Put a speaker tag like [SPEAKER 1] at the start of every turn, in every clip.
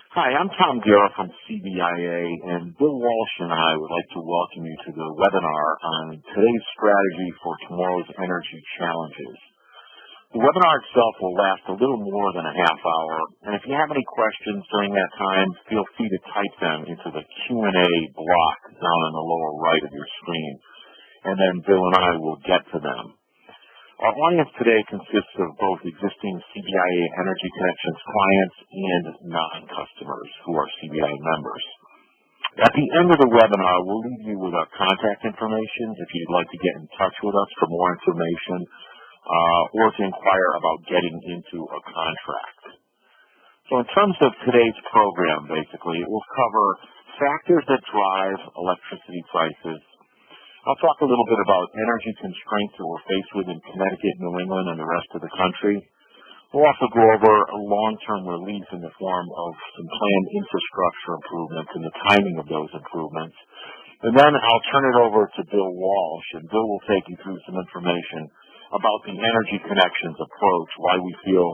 [SPEAKER 1] Hi, I'm Tom Guerra from CBIA, and Bill Walsh and I would like to welcome you to the webinar on today's strategy for tomorrow's energy challenges. The webinar itself will last a little more than a half hour, and if you have any questions during that time, feel free to type them into the Q&A block down in the lower right of your screen, and then Bill and I will get to them. Our audience today consists of both existing CBIA Energy Connections clients and non-customers who are CBI members. At the end of the webinar, we'll leave you with our contact information if you'd like to get in touch with us for more information or to inquire about getting into a contract. So in terms of today's program, basically, it will cover factors that drive electricity prices. I'll talk a little bit about energy constraints that we're faced with in Connecticut, New England, and the rest of the country. We'll also go over a long-term relief in the form of some planned infrastructure improvements and the timing of those improvements. And then I'll turn it over to Bill Walsh, and Bill will take you through some information about the energy connections approach, why we feel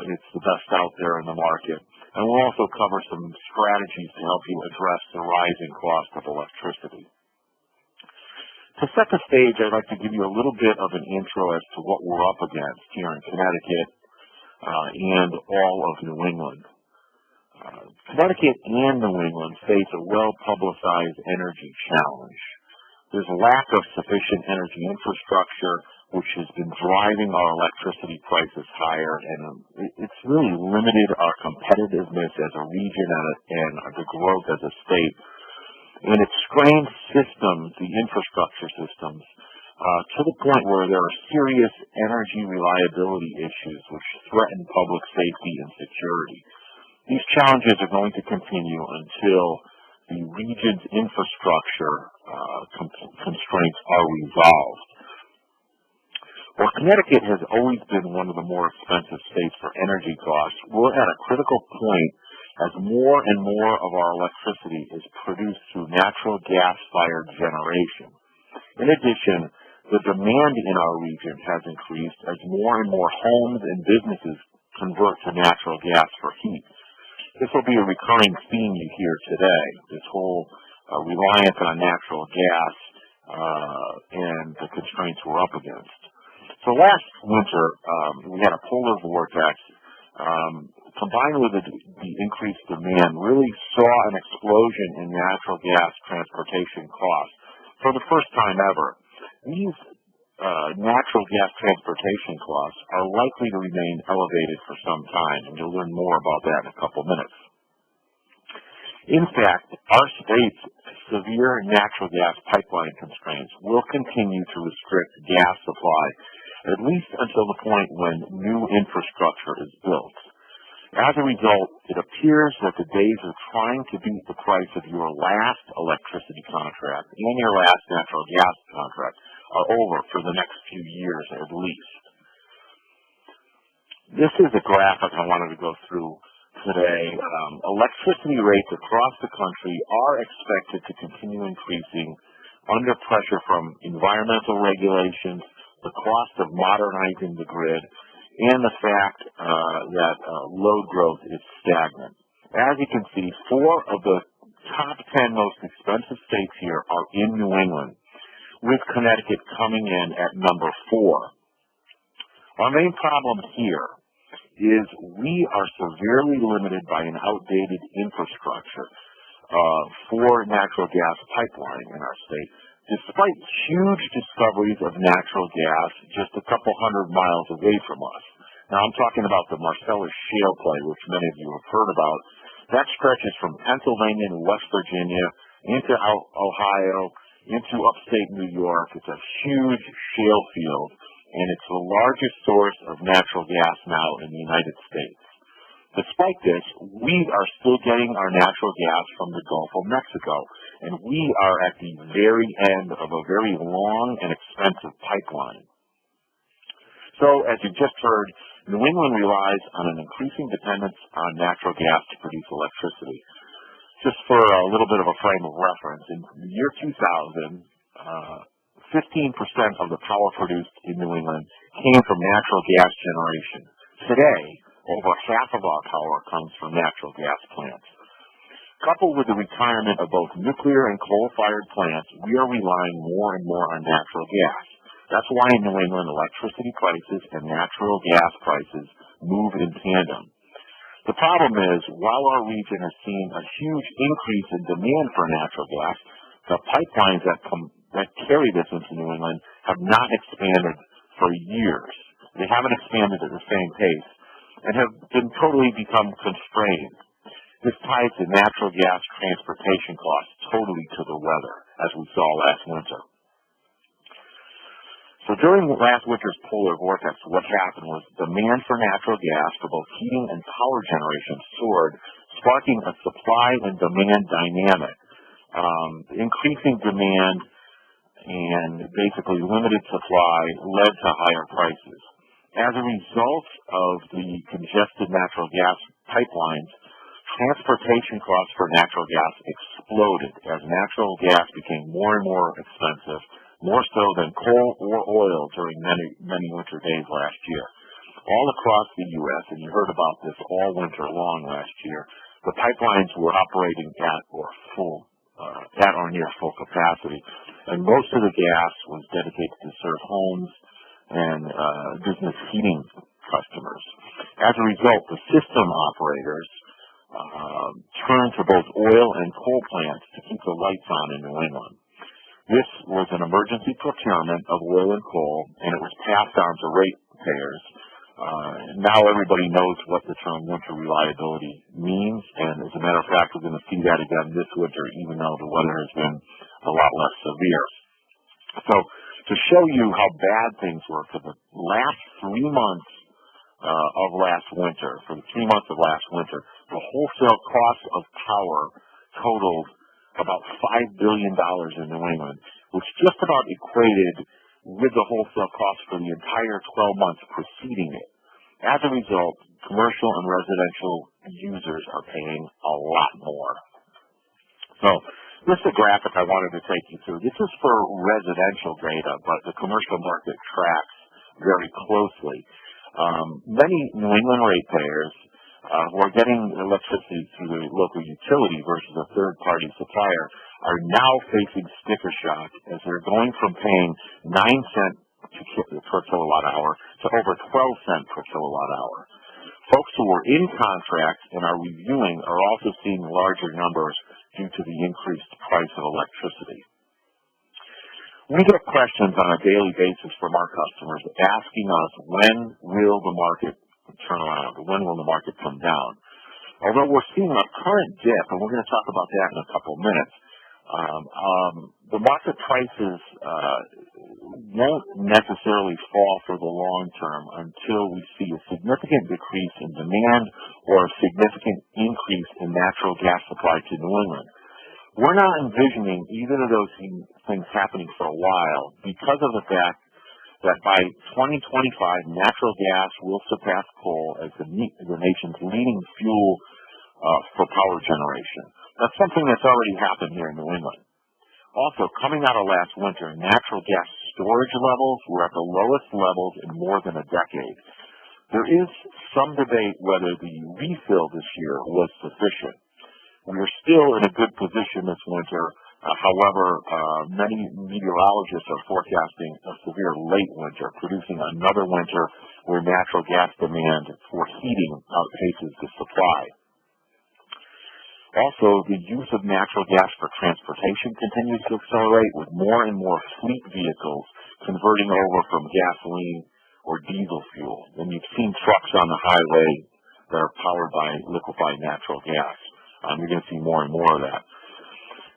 [SPEAKER 1] it's the best out there in the market. And we'll also cover some strategies to help you address the rising cost of electricity. To set the stage, I'd like to give you a little bit of an intro as to what we're up against here in Connecticut and all of New England. Connecticut and New England face a well-publicized energy challenge. There's a lack of sufficient energy infrastructure, which has been driving our electricity prices higher, and it's really limited our competitiveness as a region and the growth as a state. And it's strained systems, the infrastructure systems, to the point where there are serious energy reliability issues which threaten public safety and security. These challenges are going to continue until the region's infrastructure constraints are resolved. While Connecticut has always been one of the more expensive states for energy costs, we're at a critical point as more and more of our electricity is produced through natural gas-fired generation. In addition, the demand in our region has increased as more and more homes and businesses convert to natural gas for heat. This will be a recurring theme you hear today, this whole reliance on natural gas and the constraints we're up against. So last winter, we had a polar vortex combined with the increased demand, really saw an explosion in natural gas transportation costs for the first time ever. These natural gas transportation costs are likely to remain elevated for some time, and you'll learn more about that in a couple minutes. In fact, our state's severe natural gas pipeline constraints will continue to restrict gas supply, at least until the point when new infrastructure is built. As a result, it appears that the days of trying to beat the price of your last electricity contract and your last natural gas contract are over for the next few years at least. This is a graphic I wanted to go through today. Electricity rates across the country are expected to continue increasing under pressure from environmental regulations, the cost of modernizing the grid, and the fact that load growth is stagnant. As you can see, 4 of the top 10 most expensive states here are in New England, with Connecticut coming in at number 4. Our main problem here is we are severely limited by an outdated infrastructure for natural gas pipeline in our state. Despite huge discoveries of natural gas just a couple hundred miles away from us. Now, I'm talking about the Marcellus Shale play, which many of you have heard about. That stretches from Pennsylvania and West Virginia into Ohio, into upstate New York. It's a huge shale field, and it's the largest source of natural gas now in the United States. Despite this, we are still getting our natural gas from the Gulf of Mexico, and we are at the very end of a very long and expensive pipeline. So, as you just heard, New England relies on an increasing dependence on natural gas to produce electricity. Just for a little bit of a frame of reference, in the year 2000, 15% of the power produced in New England came from natural gas generation. Today, Over half of our power comes from natural gas plants. Coupled with the retirement of both nuclear and coal-fired plants, we are relying more and more on natural gas. That's why in New England, electricity prices and natural gas prices move in tandem. The problem is, while our region has seen a huge increase in demand for natural gas, the pipelines that carry this into New England have not expanded for years. They haven't expanded at the same pace and have totally become constrained. This ties the natural gas transportation costs totally to the weather, as we saw last winter. So during last winter's polar vortex, what happened was demand for natural gas for both heating and power generation soared, sparking a supply and demand dynamic. Increasing demand and basically limited supply led to higher prices. As a result of the congested natural gas pipelines, transportation costs for natural gas exploded as natural gas became more and more expensive, more so than coal or oil during many winter days last year. All across the U.S., and you heard about this all winter long last year, the pipelines were operating at or near full capacity, and most of the gas was dedicated to serve homes and business heating customers. As a result, the system operators turned to both oil and coal plants to keep the lights on in New England. This was an emergency procurement of oil and coal, and it was passed on to ratepayers. Now everybody knows what the term winter reliability means, and as a matter of fact, we're going to see that again this winter, even though the weather has been a lot less severe. So to show you how bad things were for the last 3 months of last winter, the wholesale cost of power totaled about $5 billion in New England, which just about equated with the wholesale cost for the entire 12 months preceding it. As a result, commercial and residential users are paying a lot more. So this is a graphic I wanted to take you through. This is for residential data, but the commercial market tracks very closely. Many New England ratepayers who are getting electricity through the local utility versus a third-party supplier are now facing sticker shock as they're going from paying 9 cents per kilowatt hour to over 12 cents per kilowatt hour. Folks who are in contract and are reviewing are also seeing larger numbers due to the increased price of electricity. We get questions on a daily basis from our customers asking us, when will the market turn around? When will the market come down? Although we're seeing a current dip, and we're going to talk about that in a couple of minutes, the market prices won't necessarily fall for the long term until we see a significant decrease in demand or a significant increase in natural gas supply to New England. We're not envisioning either of those things happening for a while because of the fact that by 2025, natural gas will surpass coal as the nation's leading fuel for power generation. That's something that's already happened here in New England. Also, coming out of last winter, natural gas storage levels were at the lowest levels in more than a decade. There is some debate whether the refill this year was sufficient. We are still in a good position this winter. However, many meteorologists are forecasting a severe late winter, producing another winter where natural gas demand for heating outpaces the supply. Also, the use of natural gas for transportation continues to accelerate, with more and more fleet vehicles converting over from gasoline or diesel fuel. And you've seen trucks on the highway that are powered by liquefied natural gas. You're going to see more and more of that.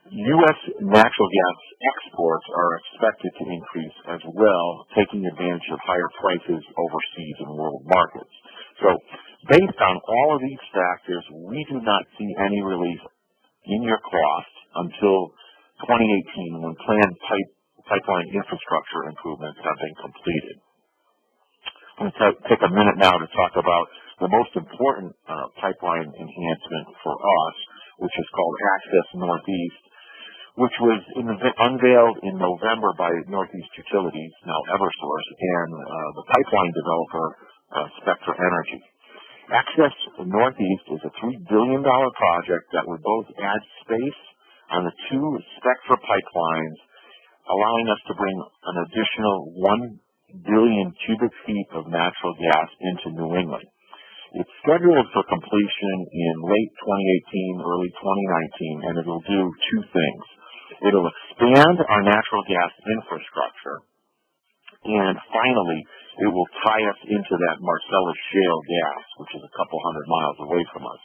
[SPEAKER 1] U.S. natural gas exports are expected to increase as well, taking advantage of higher prices overseas in world markets. So, based on all of these factors, we do not see any relief in your costs until 2018, when planned pipeline infrastructure improvements have been completed. I'm going to take a minute now to talk about the most important pipeline enhancement for us, which is called Access Northeast, which was unveiled in November by Northeast Utilities, now Eversource, and the pipeline developer, Spectra. Access Northeast is a $3 billion project that would both add space on the two Spectra pipelines, allowing us to bring an additional 1 billion cubic feet of natural gas into New England. It's scheduled for completion in late 2018, early 2019, and it'll do two things. It'll expand our natural gas infrastructure, and finally, it will tie us into that Marcellus shale gas, which is a couple hundred miles away from us.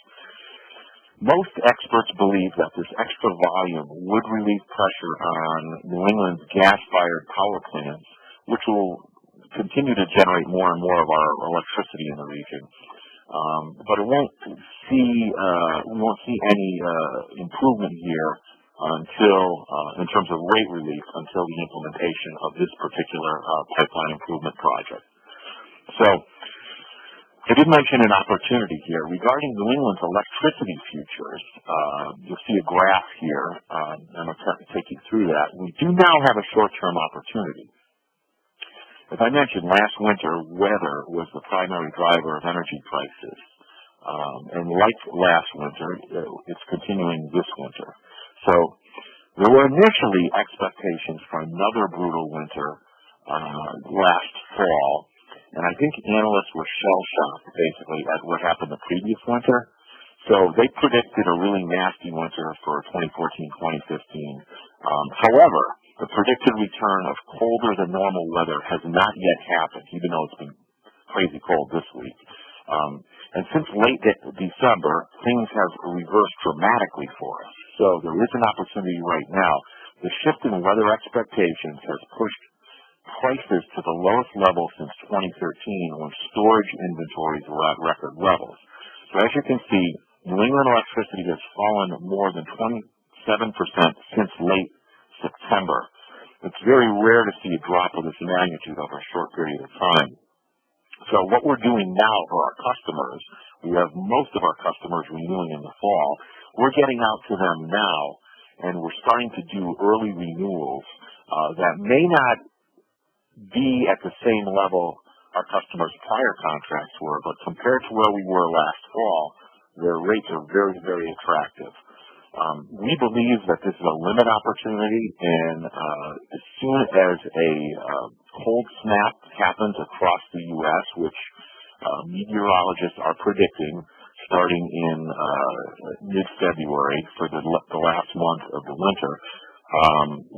[SPEAKER 1] Most experts believe that this extra volume would relieve pressure on New England's gas-fired power plants, which will continue to generate more and more of our electricity in the region. But we won't see any improvement here until, in terms of rate relief, until the implementation of this particular pipeline improvement project. So, I did mention an opportunity here regarding New England's electricity futures. You'll see a graph here, and I'll take you through that. We do now have a short-term opportunity. As I mentioned, last winter, weather was the primary driver of energy prices. And like last winter, it's continuing this winter. So there were initially expectations for another brutal winter last fall, and I think analysts were shell-shocked, basically, at what happened the previous winter. So they predicted a really nasty winter for 2014-2015. However, the predicted return of colder than normal weather has not yet happened, even though it's been crazy cold this week. And since late December, things have reversed dramatically for us. So there is an opportunity right now. The shift in weather expectations has pushed prices to the lowest level since 2013, when storage inventories were at record levels. So as you can see, New England electricity has fallen more than 27% since late September. It's very rare to see a drop of this magnitude over a short period of time. So what we're doing now for our customers, we have most of our customers renewing in the fall. We're getting out to them now, and we're starting to do early renewals that may not be at the same level our customers' prior contracts were, but compared to where we were last fall, their rates are very, very attractive. We believe that this is a limit opportunity, and as soon as a cold snap happens across the U.S., which meteorologists are predicting starting in mid-February for the last month of the winter,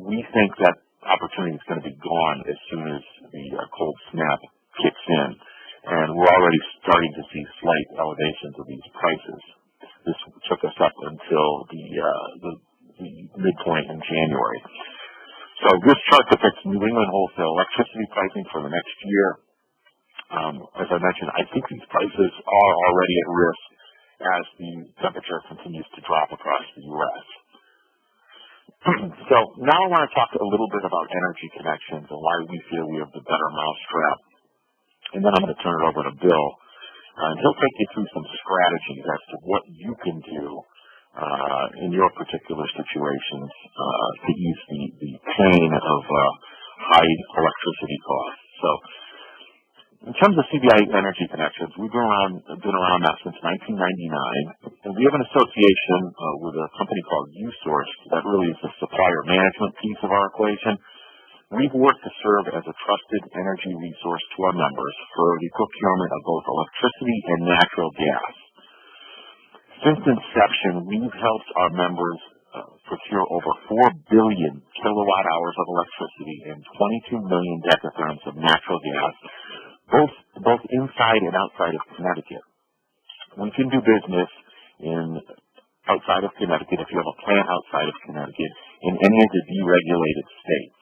[SPEAKER 1] we think that opportunity is going to be gone as soon as the cold snap kicks in. And we're already starting to see slight elevations of these prices. This took us up until the midpoint in January. So this chart depicts New England wholesale electricity pricing for the next year. As I mentioned, I think these prices are already at risk as the temperature continues to drop across the U.S. So now I want to talk a little bit about energy connections and why we feel we have the better mousetrap. And then I'm going to turn it over to Bill. And he'll take you through some strategies as to what you can do in your particular situations to ease the pain of high electricity costs. So in terms of CBI energy connections, we've been around that since 1999, and we have an association with a company called USource that really is the supplier management piece of our equation. We've worked to serve as a trusted energy resource to our members for the procurement of both electricity and natural gas. Since inception, we've helped our members procure over 4 billion kilowatt hours of electricity and 22 million decatherms of natural gas, both inside and outside of Connecticut. We can do business outside of Connecticut if you have a plant outside of Connecticut in any of the deregulated states.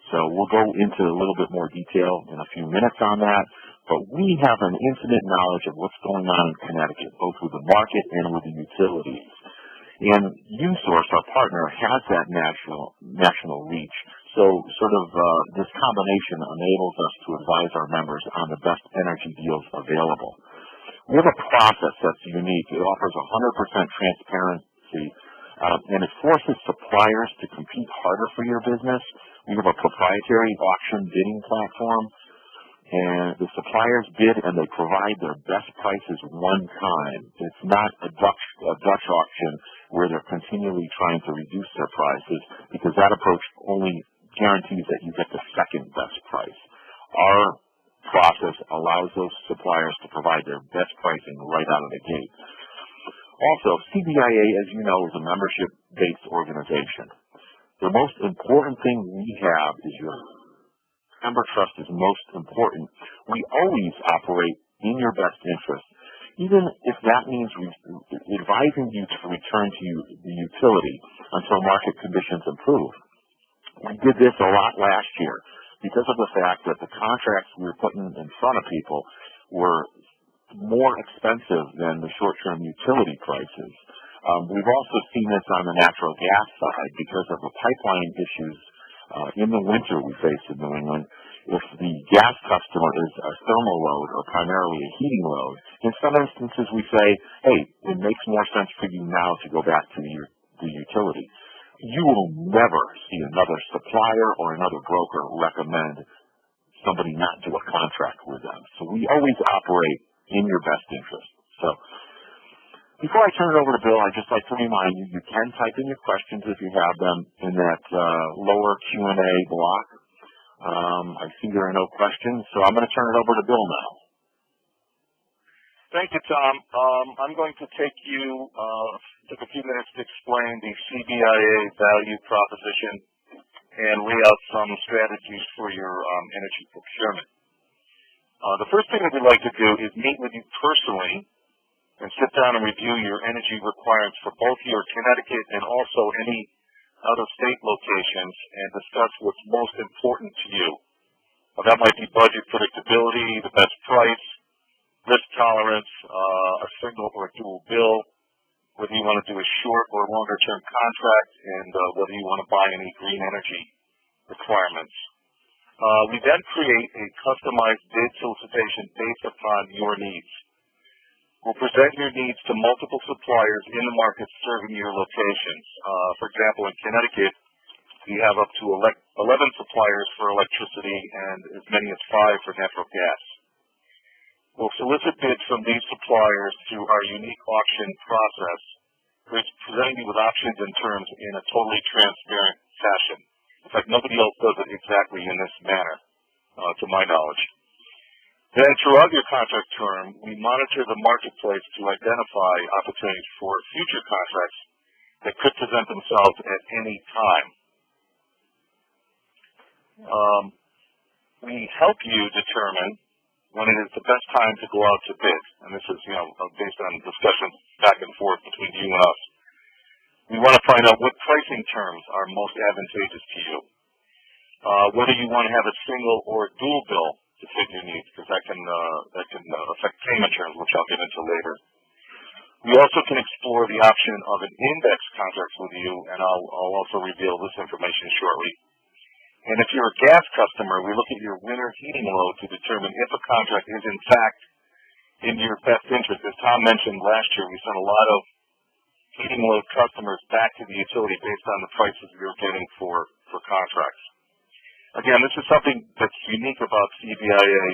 [SPEAKER 1] So we'll go into a little bit more detail in a few minutes on that, but we have an intimate knowledge of what's going on in Connecticut, both with the market and with the utilities. And USource, our partner, has that national reach. So this combination enables us to advise our members on the best energy deals available. We have a process that's unique. It offers 100% transparency, and it forces suppliers to compete harder for your business. We have a proprietary auction bidding platform, And the suppliers bid and they provide their best prices one time. It's not a Dutch auction where they're continually trying to reduce their prices, because that approach only guarantees that you get the second best price. Our process allows those suppliers to provide their best pricing right out of the gate. Also, CBIA, as you know, is a membership-based organization. The most important thing we have is your member trust is most important. We always operate in your best interest, even if that means advising you to return to the utility until market conditions improve. We did this a lot last year because of the fact that the contracts we were putting in front of people were more expensive than the short-term utility prices. We've also seen this on the natural gas side because of the pipeline issues in the winter we face in New England. If the gas customer is a thermal load or primarily a heating load, in some instances we say, hey, it makes more sense for you now to go back to the utility. You will never see another supplier or another broker recommend somebody not do a contract with them. So we always operate in your best interest. So before I turn it over to Bill, I'd just like to remind you, you can type in your questions if you have them in that lower Q&A block. I see there are no questions, so I'm going to turn it over to Bill now.
[SPEAKER 2] Thank you, Tom. I'm going to take a few minutes to explain the CBIA Value Proposition and lay out some strategies for your energy procurement. The first thing that we'd like to do is meet with you personally and sit down and review your energy requirements for both your Connecticut and also any out-of-state locations and discuss what's most important to you. That might be budget predictability, the best price, risk tolerance, a single or dual bill, whether you want to do a short or longer-term contract, and whether you want to buy any green energy requirements. We then create a customized bid solicitation based upon your needs. We'll present your needs to multiple suppliers in the market serving your locations. For example, in Connecticut, we have up to 11 suppliers for electricity and as many as 5 for natural gas. We'll solicit bids from these suppliers through our unique auction process, which presenting you with options and terms in a totally transparent fashion. In fact, nobody else does it exactly in this manner, to my knowledge. Then throughout your contract term, we monitor the marketplace to identify opportunities for future contracts that could present themselves at any time. We help you determine when it is the best time to go out to bid, and this is, based on discussions back and forth between you and us. We want to find out what pricing terms are most advantageous to you, whether you want to have a single or dual bill to fit your needs, because that can affect payment terms, which I'll get into later. We also can explore the option of an index contract with you, and I'll also reveal this information shortly. And if you're a gas customer, we look at your winter heating load to determine if a contract is in fact in your best interest. As Tom mentioned last year, we sent a lot of heating load customers back to the utility based on the prices we were getting for contracts. Again, this is something that's unique about CBIA.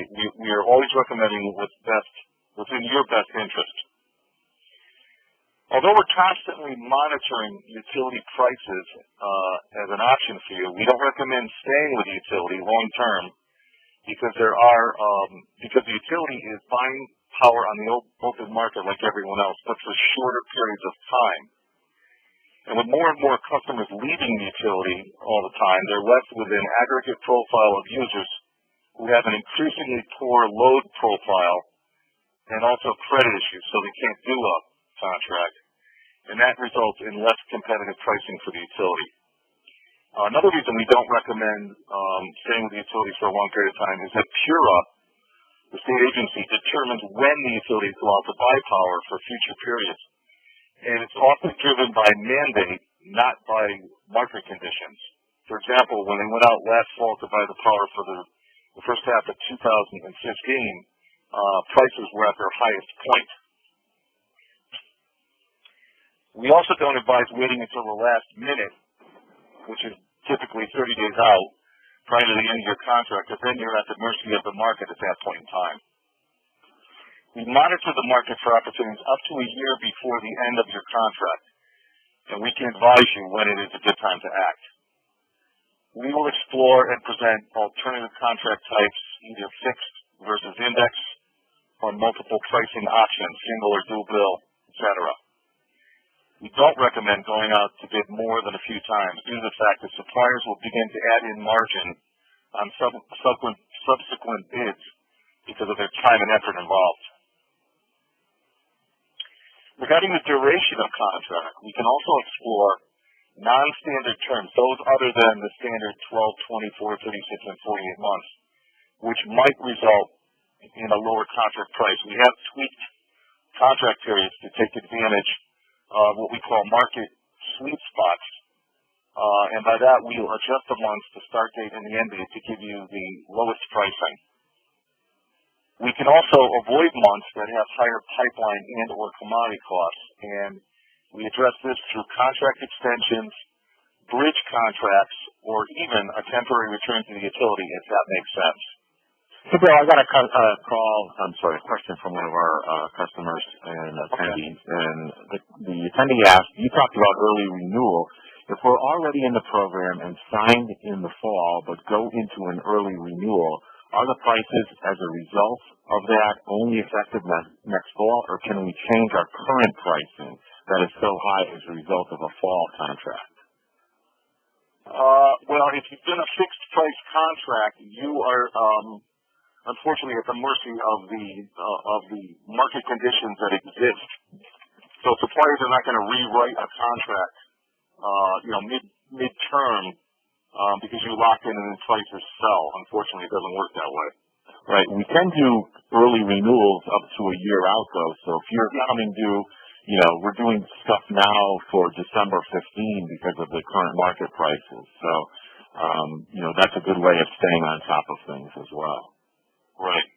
[SPEAKER 2] We are always recommending what's best within your best interest. Although we're constantly monitoring utility prices as an option for you, we don't recommend staying with the utility long term because because the utility is buying power on the open market like everyone else, but for shorter periods of time. And with more and more customers leaving the utility all the time, they're left with an aggregate profile of users who have an increasingly poor load profile and also credit issues, so they can't do a contract. And that results in less competitive pricing for the utility. Another reason we don't recommend staying with the utility for a long period of time is that PURA, the state agency, determines when the utility is allowed to buy power for future periods. And it's often driven by mandate, not by market conditions. For example, when they went out last fall to buy the power for the first half of 2015, prices were at their highest point. We also don't advise waiting until the last minute, which is typically 30 days out, prior to the end of your contract, and then you're at the mercy of the market at that point in time. We monitor the market for opportunities up to a year before the end of your contract, and we can advise you when it is a good time to act. We will explore and present alternative contract types, either fixed versus index, or multiple pricing options, single or dual bill, etc. We don't recommend going out to bid more than a few times due to the fact that suppliers will begin to add in margin on subsequent bids because of their time and effort involved. Regarding the duration of contract, we can also explore non-standard terms, those other than the standard 12, 24, 36, and 48 months, which might result in a lower contract price. We have tweaked contract periods to take advantage of what we call market sweet spots, and by that we will adjust the months, the start date, and the end date to give you the lowest pricing. We can also avoid months that have higher pipeline and or commodity costs, and we address this through contract extensions, bridge contracts, or even a temporary return to the utility if that makes sense.
[SPEAKER 1] So Bill, I got a question from one of our customers and attendees, and the attendee asked, you talked about early renewal. If we're already in the program and signed in the fall but go into an early renewal, are the prices as a result of that only effective next fall, or can we change our current pricing that is so high as a result of a fall contract?
[SPEAKER 2] Well, if you've done a fixed price contract, you are unfortunately at the mercy of the market conditions that exist. So suppliers are not going to rewrite a contract, mid-term, because you lock in and then prices sell. Unfortunately, it doesn't work that way.
[SPEAKER 1] Right. We can do early renewals up to a year out, though. So if you're coming due, we're doing stuff now for December 15 because of the current market prices. So, that's a good way of staying on top of things as well.
[SPEAKER 2] Right.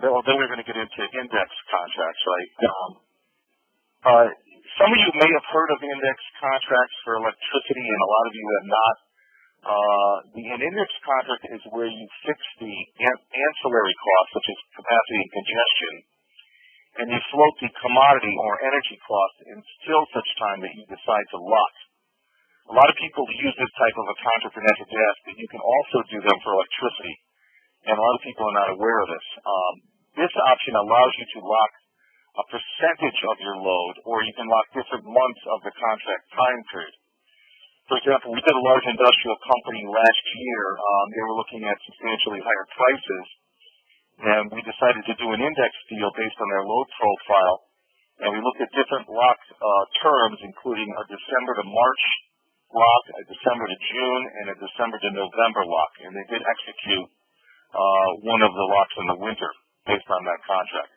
[SPEAKER 2] Then we're going to get into index contracts, right? Some of you may have heard of index contracts for electricity, and a lot of you have not. An index contract is where you fix the ancillary costs, such as capacity and congestion, and you float the commodity or energy costs until such time that you decide to lock. A lot of people use this type of a contract for natural gas, but you can also do them for electricity, and a lot of people are not aware of this. This option allows you to lock a percentage of your load, or you can lock different months of the contract time period. For example, we did a large industrial company last year. They were looking at substantially higher prices, and we decided to do an index deal based on their load profile, and we looked at different lock terms, including a December to March lock, a December to June, and a December to November lock, and they did execute one of the locks in the winter based on that contract.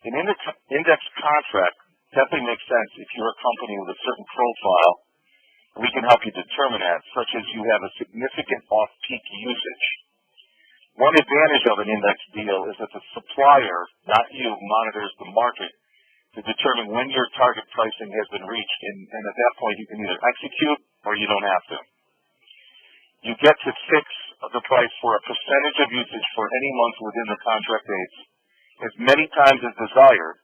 [SPEAKER 2] An index contract definitely makes sense if you're a company with a certain profile. We can help you determine that, such as you have a significant off-peak usage. One advantage of an index deal is that the supplier, not you, monitors the market to determine when your target pricing has been reached, and at that point you can either execute or you don't have to. You get to fix the price for a percentage of usage for any month within the contract dates as many times as desired,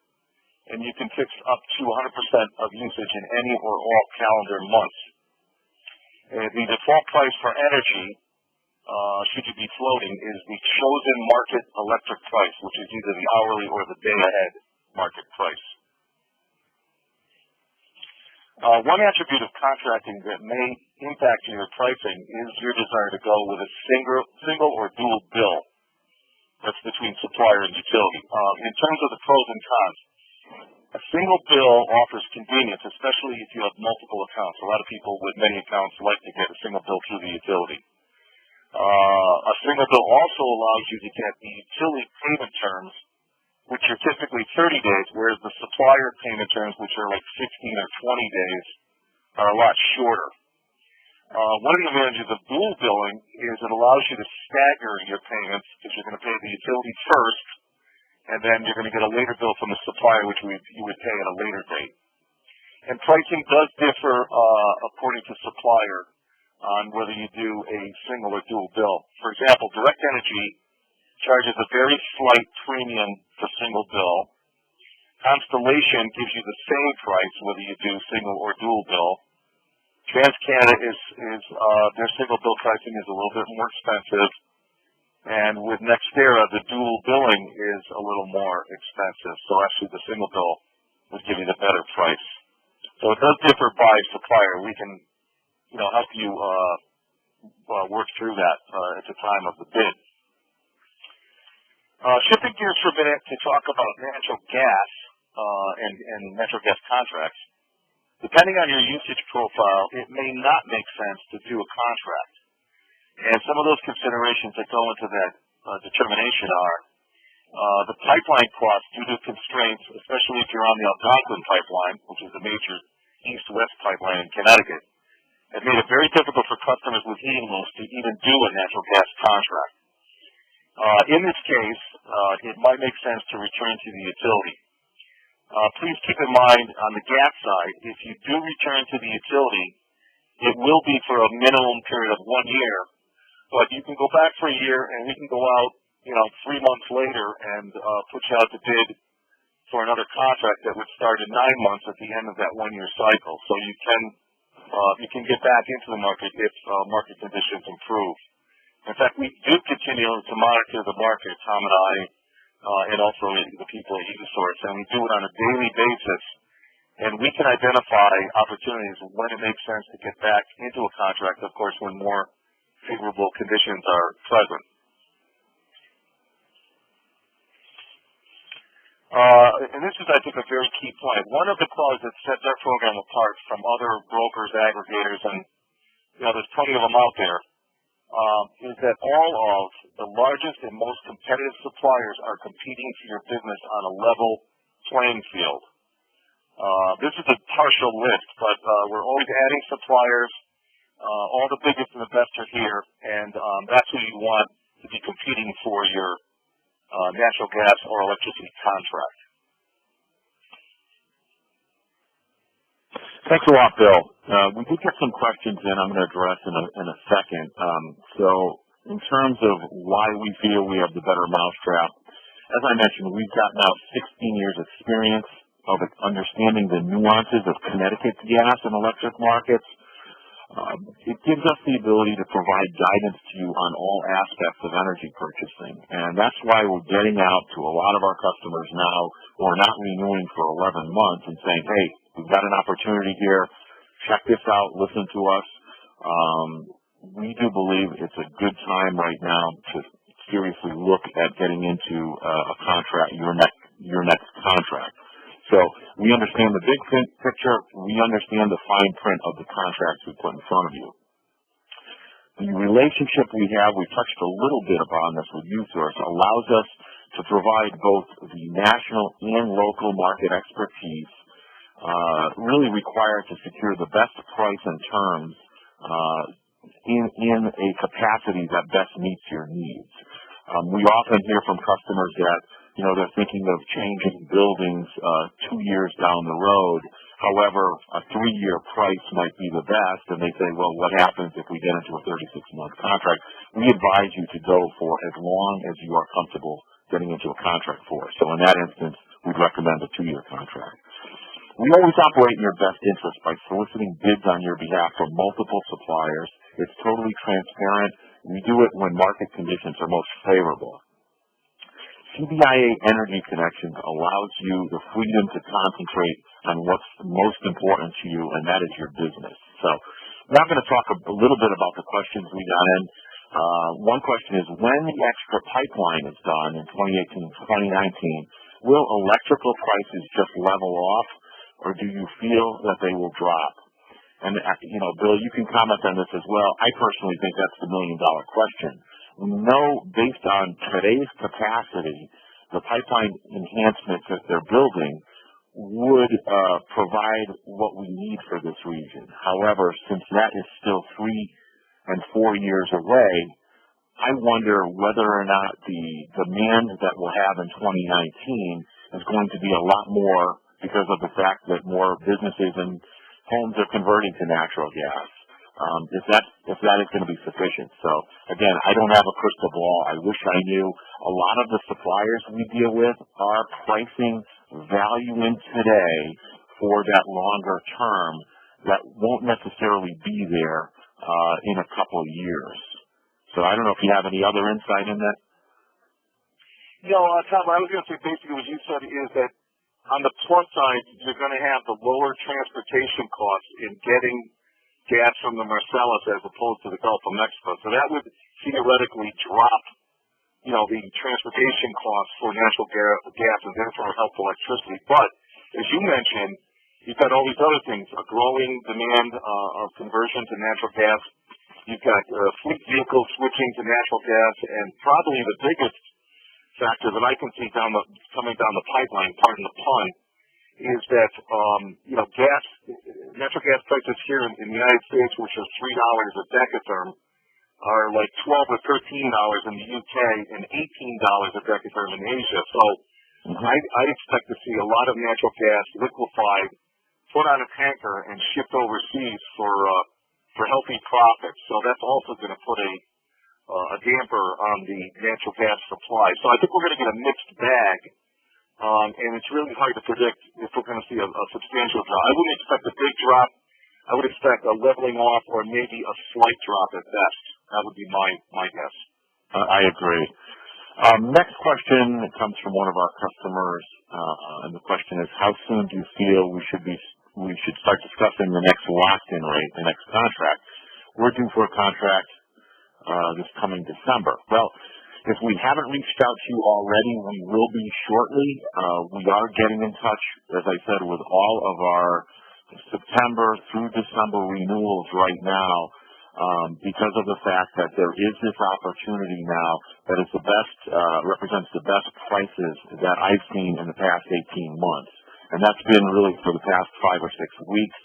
[SPEAKER 2] and you can fix up to 100% of usage in any or all calendar months. The default price for energy, should you be floating, is the chosen market electric price, which is either the hourly or the day-ahead market price. One attribute of contracting that may impact your pricing is your desire to go with a single or dual bill. That's between supplier and utility. In terms of the pros and cons, a single bill offers convenience, especially if you have multiple accounts. A lot of people with many accounts like to get a single bill through the utility. A single bill also allows you to get the utility payment terms, which are typically 30 days, whereas the supplier payment terms, which are like 16 or 20 days, are a lot shorter. One of the advantages of dual billing is it allows you to stagger your payments, because you're going to pay the utility first, and then you're going to get a later bill from the supplier, which you would pay at a later date. And pricing does differ according to supplier on whether you do a single or dual bill. For example, Direct Energy charges a very slight premium for single bill. Constellation gives you the same price whether you do single or dual bill. TransCanada is their single bill pricing is a little bit more expensive, and with NextEra, the dual billing is a little more expensive. So actually, the single bill would give you the better price. So it does differ by supplier. We can, help you work through that at the time of the bid. Shifting gears for a minute to talk about natural gas and natural gas contracts. Depending on your usage profile, it may not make sense to do a contract. And some of those considerations that go into that determination are the pipeline costs due to constraints, especially if you're on the Algonquin pipeline, which is the major east-west pipeline in Connecticut. It made it very difficult for customers with heating loads to even do a natural gas contract. In this case, it might make sense to return to the utility. Please keep in mind on the gas side, if you do return to the utility, it will be for a minimum period of 1 year, but you can go back for a year and we can go out, 3 months later and put you out to bid for another contract that would start in 9 months at the end of that 1 year cycle. So you can get back into the market if market conditions improve. In fact, we do continue to monitor the market, Tom and I, and also the people at EcoSource, and we do it on a daily basis. And we can identify opportunities when it makes sense to get back into a contract, of course, when more favorable conditions are present. And this is, I think, a very key point. One of the clauses that sets our program apart from other brokers, aggregators, and there's plenty of them out there, is that all of the largest and most competitive suppliers are competing for your business on a level playing field. This is a partial list, but we're always adding suppliers. All the biggest and the best are here, and that's who you want to be competing for your natural gas or electricity contract.
[SPEAKER 1] Thanks a lot, Bill. We did get some questions in I'm going to address in a second. So in terms of why we feel we have the better mousetrap, as I mentioned, we've got now 16 years experience of understanding the nuances of Connecticut's gas and electric markets. It gives us the ability to provide guidance to you on all aspects of energy purchasing. And that's why we're getting out to a lot of our customers now who are not renewing for 11 months and saying, hey, we've got an opportunity here. Check this out. Listen to us. We do believe it's a good time right now to seriously look at getting into a contract, your next contract. So we understand the big picture. We understand the fine print of the contracts we put in front of you. The relationship we have, we touched a little bit upon this with EcoSource, allows us to provide both the national and local market expertise really required to secure the best price and terms in a capacity that best meets your needs. We often hear from customers that they're thinking of changing buildings 2 years down the road. However, a 3-year price might be the best, and they say, well, what happens if we get into a 36-month contract? We advise you to go for as long as you are comfortable getting into a contract for. So in that instance, we'd recommend a 2-year contract. We always operate in your best interest by soliciting bids on your behalf from multiple suppliers. It's totally transparent. We do it when market conditions are most favorable. CBIA Energy Connections allows you the freedom to concentrate on what's most important to you, and that is your business. So now I'm going to talk a little bit about the questions we got in. One question is, when the extra pipeline is done in 2018-2019, will electrical prices just level off, or do you feel that they will drop? And, Bill, you can comment on this as well. I personally think that's the million-dollar question. We know, based on today's capacity, the pipeline enhancements that they're building would provide what we need for this region. However, since that is still 3 and 4 years away, I wonder whether or not the demand that we'll have in 2019 is going to be a lot more because of the fact that more businesses and homes are converting to natural gas. If that is going to be sufficient. So again, I don't have a crystal ball. I wish I knew. A lot of the suppliers we deal with are pricing value in today for that longer term that won't necessarily be there in a couple of years. So I don't know if you have any other insight in that.
[SPEAKER 2] No, Tom, I was going to say basically what you said is that on the plus side, you're going to have the lower transportation costs in getting gas from the Marcellus as opposed to the Gulf of Mexico. So that would theoretically drop, the transportation costs for natural gas and therefore help electricity. But as you mentioned, you've got all these other things, a growing demand of conversion to natural gas. You've got fleet vehicles switching to natural gas, and probably the biggest factor that I can see coming down the pipeline, pardon the pun, is that natural gas prices here in the United States, which are $3 a decatherm, are like $12 or $13 in the UK and $18 a decatherm in Asia. So I expect to see a lot of natural gas liquefied, put on a tanker, and shipped overseas for healthy profits. So that's also going to put a damper on the natural gas supply. So I think we're going to get a mixed bag. And it's really hard to predict if we're going to see a substantial drop. I wouldn't expect a big drop. I would expect a leveling off or maybe a slight drop at best. That would be my guess.
[SPEAKER 1] I agree. Next question comes from one of our customers, and the question is, how soon do you feel we should start discussing the next locked-in rate, the next contract? We're due for a contract this coming December. Well, if we haven't reached out to you already, we will be shortly. We are getting in touch, as I said, with all of our September through December renewals right now because of the fact that there is this opportunity now that is represents the best prices that I've seen in the past 18 months. And that's been really for the past 5 or 6 weeks.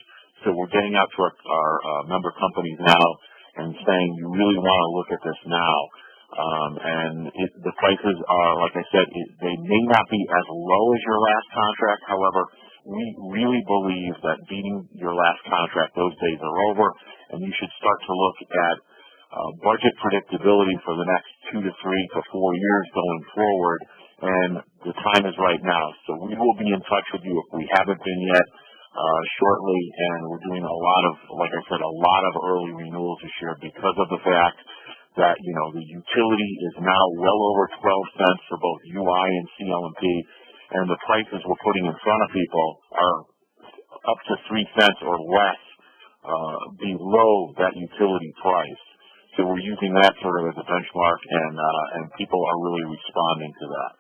[SPEAKER 1] So we're getting out to our member companies now and saying, you really want to look at this now. The prices are, like I said, they may not be as low as your last contract. However, we really believe that beating your last contract, those days are over, and you should start to look at budget predictability for the next 2 to 3 to 4 years going forward, and the time is right now. So we will be in touch with you if we haven't been yet shortly, and we're doing a lot of, like I said, a lot of early renewals this year because of the fact that, the utility is now well over 12 cents for both UI and CLMP, and the prices we're putting in front of people are up to 3 cents or less below that utility price. So we're using that sort of as a benchmark, and people are really responding to that.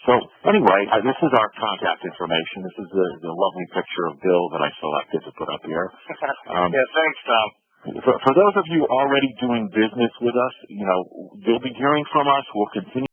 [SPEAKER 1] So anyway, this is our contact information. This is the lovely picture of Bill that I selected to put up here.
[SPEAKER 2] Yeah, thanks, Tom.
[SPEAKER 1] For those of you already doing business with us, you'll be hearing from us. We'll continue